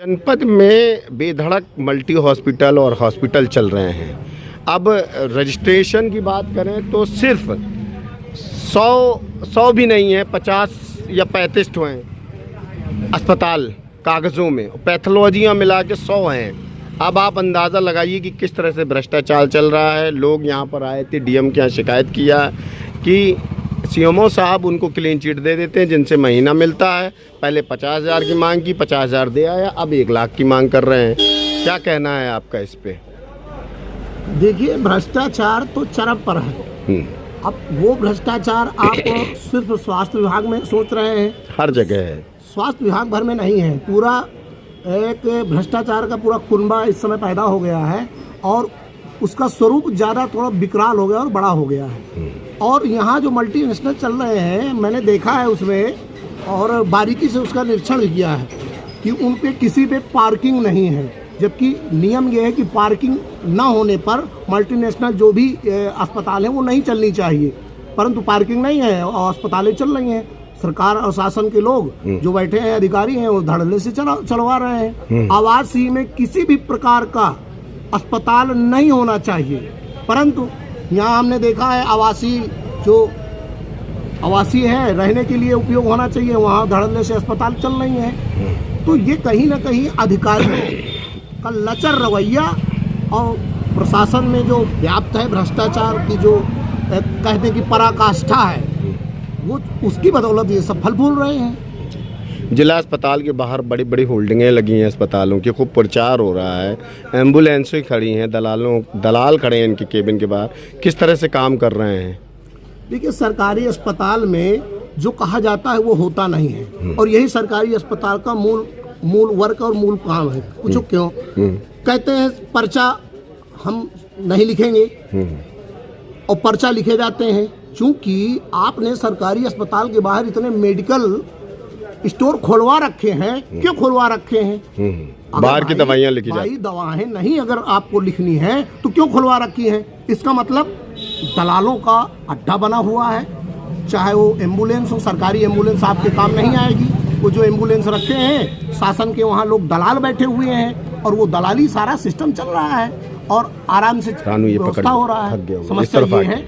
जनपद में बेधड़क मल्टी हॉस्पिटल और हॉस्पिटल चल रहे हैं। अब रजिस्ट्रेशन की बात करें तो सिर्फ 100 भी नहीं है, 50 या 35 तो हैं अस्पताल कागज़ों में, पैथोलॉजियाँ मिला के 100 हैं। अब आप अंदाज़ा लगाइए कि किस तरह से भ्रष्टाचार चल रहा है। लोग यहाँ पर आए थे, डीएम के यहाँ शिकायत किया कि सीएमओ साहब उनको क्लीन चिट दे देते हैं जिनसे महीना मिलता है। पहले 50,000 की मांग की, 50,000 दे आया, अब 1 लाख की मांग कर रहे हैं। क्या कहना है आपका इस पे? देखिए, भ्रष्टाचार तो चरम पर है। अब वो भ्रष्टाचार आप सिर्फ स्वास्थ्य विभाग में सोच रहे हैं, हर जगह है। स्वास्थ्य विभाग भर में नहीं है, पूरा एक भ्रष्टाचार का पूरा कुनबा इस समय पैदा हो गया है और उसका स्वरूप ज़्यादा थोड़ा विकराल हो गया और बड़ा हो गया है। और यहाँ जो मल्टीनेशनल चल रहे हैं, मैंने देखा है उसमें और बारीकी से उसका निरीक्षण भी किया है कि उन पे किसी पे पार्किंग नहीं है, जबकि नियम ये है कि पार्किंग ना होने पर मल्टीनेशनल जो भी अस्पताल है वो नहीं चलनी चाहिए, परंतु पार्किंग नहीं है और अस्पतालें चल रही हैं। सरकार और शासन के लोग जो बैठे हैं, अधिकारी हैं, वो धड़ल्ले से चलवा रहे हैं। आवासीय में किसी भी प्रकार का अस्पताल नहीं होना चाहिए, परंतु यहाँ हमने देखा है आवासीय है, रहने के लिए उपयोग होना चाहिए, वहाँ धड़ल्ले से अस्पताल चल रही हैं। तो ये कहीं ना कहीं अधिकारियों का लचर रवैया और प्रशासन में जो व्याप्त है भ्रष्टाचार की जो कहने की पराकाष्ठा है, वो उसकी बदौलत ये सब फल फूल रहे हैं। जिला अस्पताल के बाहर बड़ी बड़ी होल्डिंगें लगी हैं अस्पतालों की, खूब प्रचार हो रहा है, एम्बुलेंसें खड़ी हैं, दलाल खड़े हैं इनके केबिन के बाहर। किस तरह से काम कर रहे हैं? देखिए, सरकारी अस्पताल में जो कहा जाता है वो होता नहीं है और यही सरकारी अस्पताल का मूल वर्क और मूल काम है। पूछो क्यों? कहते हैं पर्चा हम नहीं लिखेंगे और पर्चा लिखे जाते हैं, क्योंकि आपने सरकारी अस्पताल के बाहर इतने मेडिकल स्टोर खोलवा रखे हैं। क्यों खोलवा रखे हैं? बाहर की दवाइयाँ लिखी जाती, दवाएं नहीं अगर आपको लिखनी है तो क्यों खुलवा रखी हैं? इसका मतलब दलालों का अड्डा बना हुआ है। चाहे वो एम्बुलेंस हो, सरकारी एम्बुलेंस आपके काम नहीं आएगी। वो जो एम्बुलेंस रखे हैं, शासन के वहाँ लोग दलाल बैठे हुए हैं और वो दलाली सारा सिस्टम चल रहा है और आराम से व्यवस्था हो रहा है। समस्या ये है,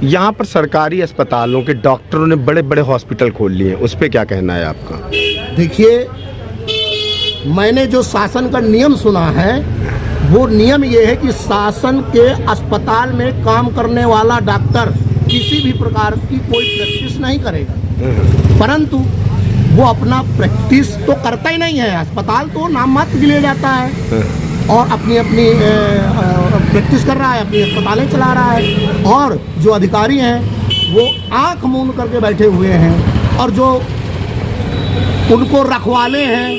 यहाँ पर सरकारी अस्पतालों के डॉक्टरों ने बड़े बड़े हॉस्पिटल खोल लिए हैं, उस पर क्या कहना है आपका? देखिए, मैंने जो शासन का नियम सुना है वो नियम ये है कि शासन के अस्पताल में काम करने वाला डॉक्टर किसी भी प्रकार की कोई प्रैक्टिस नहीं करेगा, परंतु वो अपना प्रैक्टिस तो करता ही नहीं है। अस्पताल तो नाम मात्र के लिए जाता है और अपनी प्रैक्टिस कर रहा है, अपनी अस्पतालें चला रहा है। और जो अधिकारी हैं वो आंख मूंद करके बैठे हुए हैं और जो उनको रखवाले हैं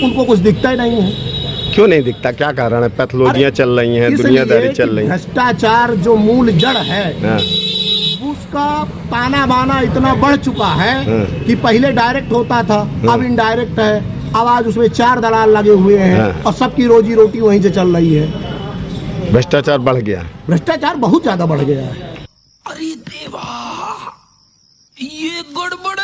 उनको कुछ दिखता ही नहीं है। क्यों नहीं दिखता? क्या कारण है? पैथोलॉजियाँ चल रही हैं, दुनियादारी चल रही है। भ्रष्टाचार जो मूल जड़ है उसका ताना बाना इतना बढ़ चुका है कि पहले डायरेक्ट होता था, अब इनडायरेक्ट है। अब आज उसमें 4 दलाल लगे हुए हैं और सबकी रोजी रोटी वहीं से चल रही है। भ्रष्टाचार बढ़ गया, भ्रष्टाचार बहुत ज्यादा बढ़ गया है। अरे देवा, ये गड़बड़